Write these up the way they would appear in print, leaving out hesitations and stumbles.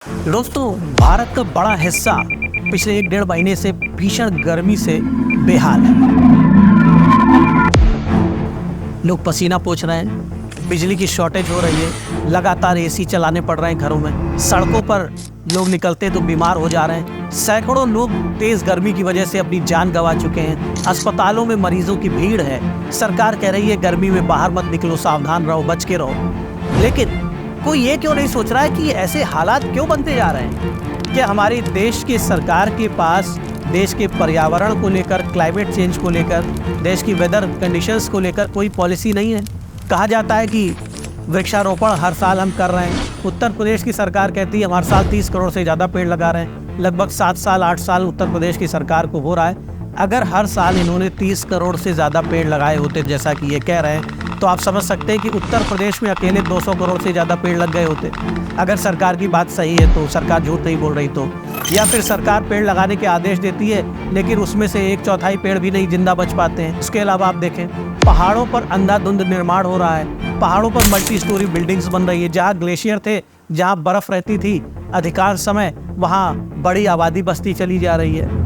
दोस्तों, भारत का बड़ा हिस्सा पिछले 1-1.5 महीने से भीषण गर्मी से बेहाल है। लोग पसीना पोंछ रहे हैं, बिजली की शॉर्टेज हो रही है, लगातार एसी चलाने पड़ रहे हैं घरों में, सड़कों पर लोग निकलते तो बीमार हो जा रहे हैं। सैकड़ों लोग तेज गर्मी की वजह से अपनी जान गंवा चुके हैं। अस्पतालों में मरीजों की भीड़ है। सरकार कह रही है गर्मी में बाहर मत निकलो, सावधान रहो, बच के रहो। लेकिन कोई ये क्यों नहीं सोच रहा है कि ऐसे हालात क्यों बनते जा रहे हैं? क्या हमारी देश की सरकार के पास देश के पर्यावरण को लेकर, क्लाइमेट चेंज को लेकर, देश की वेदर कंडीशंस को लेकर कोई पॉलिसी नहीं है? कहा जाता है कि वृक्षारोपण हर साल हम कर रहे हैं। उत्तर प्रदेश की सरकार कहती है हम हर साल 30 करोड़ से ज़्यादा पेड़ लगा रहे हैं। लगभग 7 साल 8 साल उत्तर प्रदेश की सरकार को हो रहा है। अगर हर साल इन्होंने 30 करोड़ से ज़्यादा पेड़ लगाए होते जैसा कि ये कह रहे हैं, तो आप समझ सकते हैं कि उत्तर प्रदेश में अकेले 200 करोड़ से ज़्यादा पेड़ लग गए होते। अगर सरकार की बात सही है तो, सरकार झूठ नहीं बोल रही तो, या फिर सरकार पेड़ लगाने के आदेश देती है लेकिन उसमें से 1/4 पेड़ भी नहीं जिंदा बच पाते हैं। इसके अलावा आप देखें, पहाड़ों पर अंधाधुंध निर्माण हो रहा है। पहाड़ों पर मल्टी स्टोरी बिल्डिंग्स बन रही है। जहाँ ग्लेशियर थे, जहाँ बर्फ रहती थी, अधिकांश समय वहाँ बड़ी आबादी बस्ती चली जा रही है।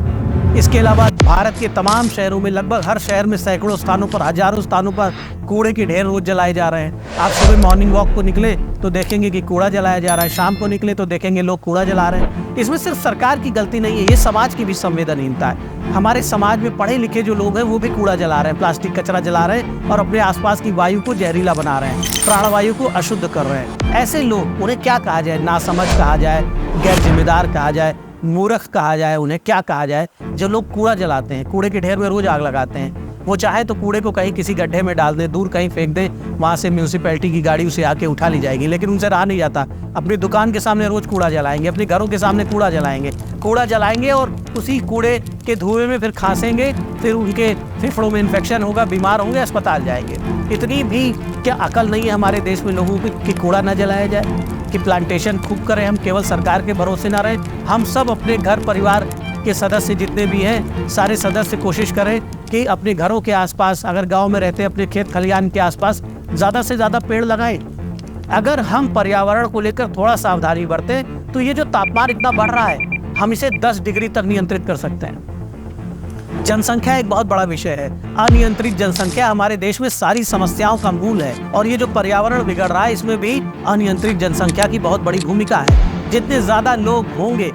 इसके अलावा भारत के तमाम शहरों में, लगभग हर शहर में सैकड़ों स्थानों पर, हजारों स्थानों पर कूड़े के ढेर रोज जलाए जा रहे हैं। आप सुबह मॉर्निंग वॉक को निकले तो देखेंगे कि कूड़ा जलाया जा रहा है, शाम को निकले तो देखेंगे लोग कूड़ा जला रहे हैं। इसमें सिर्फ सरकार की गलती नहीं है, ये समाज की भी संवेदनहीनता है। हमारे समाज में पढ़े लिखे जो लोग हैं वो भी कूड़ा जला रहे हैं, प्लास्टिक कचरा जला रहे हैं और अपने आसपास की वायु को जहरीला बना रहे हैं, प्राणवायु को अशुद्ध कर रहे हैं। ऐसे लोग, उन्हें क्या कहा जाए? नासमझ कहा जाए, गैर जिम्मेदार कहा जाए, मूर्ख कहा जाए, उन्हें क्या कहा जाए? जो लोग कूड़ा जलाते हैं, कूड़े के ढेर में रोज आग लगाते हैं, वो चाहे तो कूड़े को कहीं किसी गड्ढे में डाल दें, दूर कहीं फेंक दें, वहाँ से म्यूनसिपैलिटी की गाड़ी उसे आके उठा ली जाएगी, लेकिन उनसे रहा नहीं जाता। अपनी दुकान के सामने रोज कूड़ा जलाएंगे, अपने घरों के सामने कूड़ा जलाएंगे और उसी कूड़े के धुएं में फिर खांसेंगे, फिर उनके फेफड़ों में इन्फेक्शन होगा, बीमार होंगे, अस्पताल जाएंगे। इतनी भी क्या अकल नहीं है हमारे देश में लोगों की कि कूड़ा न जलाया जाए, कि प्लांटेशन खूब करें, हम केवल सरकार के भरोसे ना रहें। हम सब अपने घर परिवार के सदस्य जितने भी हैं, सारे सदस्य कोशिश करें कि अपने घरों के आसपास, अगर गांव में रहते हैं, अपने खेत खलिहान के आसपास ज़्यादा से ज़्यादा पेड़ लगाएं। अगर हम पर्यावरण को लेकर थोड़ा सावधानी बरतें तो ये जो तापमान इतना बढ़ रहा है, हम इसे 10 डिग्री तक नियंत्रित कर सकते हैं। जनसंख्या एक बहुत बड़ा विषय है। अनियंत्रित जनसंख्या हमारे देश में सारी समस्याओं का मूल है और ये जो पर्यावरण बिगड़ रहा है, इसमें भी अनियंत्रित जनसंख्या की बहुत बड़ी भूमिका है। जितने ज्यादा लोग होंगे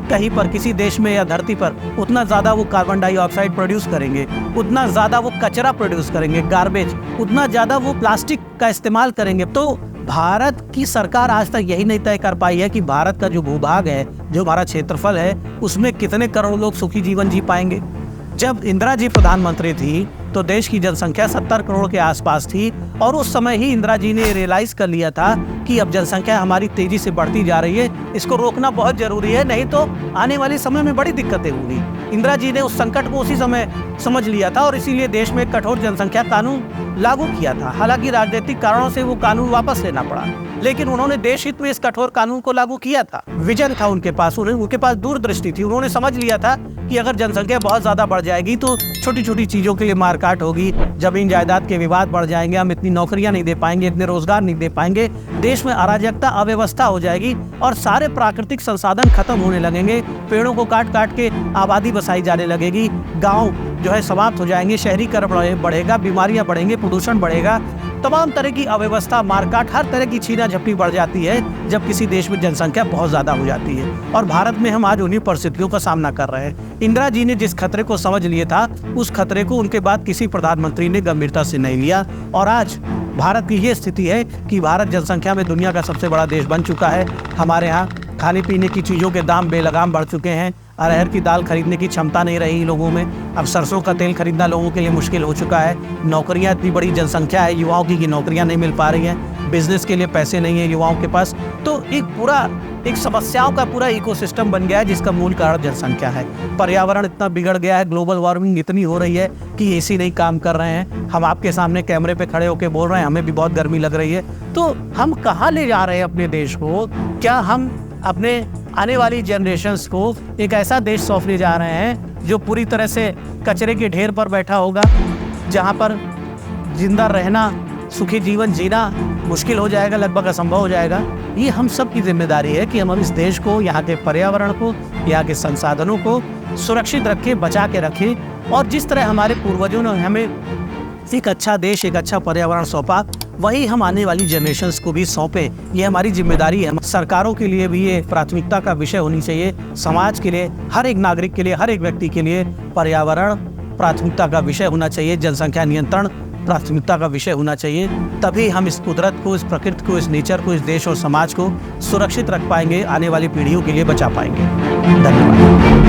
कहीं पर, किसी देश में या धरती पर, उतना ज्यादा वो कार्बन डाइऑक्साइड प्रोड्यूस करेंगे, उतना ज्यादा वो कचरा प्रोड्यूस करेंगे, गार्बेज, उतना ज्यादा वो प्लास्टिक का इस्तेमाल करेंगे। तो भारत की सरकार आज तक यही नहीं तय कर पाई है कि भारत का जो भूभाग है, जो हमारा क्षेत्रफल है, उसमें कितने करोड़ लोग सुखी जीवन जी पाएंगे। जब इंदिरा जी प्रधानमंत्री थी तो देश की जनसंख्या 70 करोड़ के आसपास थी और उस समय ही इंदिरा जी ने रियलाइज कर लिया था कि अब जनसंख्या हमारी तेजी से बढ़ती जा रही है, इसको रोकना बहुत जरूरी है, नहीं तो आने वाले समय में बड़ी दिक्कतें होंगी। इंदिरा जी ने उस संकट को उसी समय समझ लिया था और इसीलिए देश में कठोर जनसंख्या कानून लागू किया था। हालांकि राजनीतिक कारणों से वो कानून वापस लेना पड़ा, लेकिन उन्होंने देश हित में इस कठोर कानून को लागू किया था। विजन था उनके पास, उनके पास दूरदृष्टि थी। उन्होंने समझ लिया था कि अगर जनसंख्या बहुत ज्यादा बढ़ जाएगी तो छोटी छोटी चीजों के लिए मारकाट होगी, जमीन जायदाद के विवाद बढ़ जाएंगे, हम इतनी नौकरियां नहीं दे पाएंगे, इतने रोजगार नहीं दे पाएंगे, देश में अराजकता, अव्यवस्था हो जाएगी और सारे प्राकृतिक संसाधन खत्म होने लगेंगे, पेड़ों को काट काट के आबादी बसाई जाने लगेगी, गाँव जो है समाप्त हो जाएंगे, शहरीकरण बढ़ेगा, बीमारियां बढ़ेंगे, प्रदूषण बढ़ेगा, तमाम तरह की अव्यवस्था, मारकाट, हर तरह की छीना झपटी बढ़ जाती है जब किसी देश में जनसंख्या बहुत ज्यादा हो जाती है। और भारत में हम आज उन्हीं परिस्थितियों का सामना कर रहे हैं। इंदिरा जी ने जिस खतरे को समझ लिया था, उस खतरे को उनके बाद किसी प्रधानमंत्री ने गंभीरता से नहीं लिया और आज भारत की ये स्थिति है कि भारत जनसंख्या में दुनिया का सबसे बड़ा देश बन चुका है। हमारे यहाँ खाने पीने की चीज़ों के दाम बेलगाम बढ़ चुके हैं। अरहर की दाल खरीदने की क्षमता नहीं रही लोगों में। अब सरसों का तेल खरीदना लोगों के लिए मुश्किल हो चुका है। नौकरियां, इतनी बड़ी जनसंख्या है युवाओं की, नौकरियां नहीं मिल पा रही हैं। बिजनेस के लिए पैसे नहीं है युवाओं के पास। तो एक समस्याओं का पूरा इकोसिस्टम बन गया है जिसका मूल कारण जनसंख्या है। पर्यावरण इतना बिगड़ गया है, ग्लोबल वार्मिंग इतनी हो रही है कि एसी नहीं काम कर रहे हैं। हम आपके सामने कैमरे पे खड़े होकर बोल रहे हैं, हमें भी बहुत गर्मी लग रही है। तो हम कहाँ ले जा रहे हैं अपने देश को? क्या हम अपने आने वाली जनरेशन्स को एक ऐसा देश सौंपने जा रहे हैं जो पूरी तरह से कचरे के ढेर पर बैठा होगा, जहाँ पर जिंदा रहना, सुखी जीवन जीना मुश्किल हो जाएगा, लगभग असंभव हो जाएगा? ये हम सब की जिम्मेदारी है कि हम इस देश को, यहाँ के पर्यावरण को, यहाँ के संसाधनों को सुरक्षित रखें, बचा के रखें। और जिस तरह हमारे पूर्वजों ने हमें एक अच्छा देश, एक अच्छा पर्यावरण सौंपा, वही हम आने वाली जनरेशन्स को भी सौंपें। ये हमारी जिम्मेदारी है। सरकारों के लिए भी ये प्राथमिकता का विषय होनी चाहिए। समाज के लिए, हर एक नागरिक के लिए, हर एक व्यक्ति के लिए पर्यावरण प्राथमिकता का विषय होना चाहिए। जनसंख्या नियंत्रण प्राथमिकता का विषय होना चाहिए। तभी हम इस कुदरत को, इस प्रकृति को, इस नेचर को, इस देश और समाज को सुरक्षित रख पाएंगे, आने वाली पीढ़ियों के लिए बचा पाएंगे। धन्यवाद।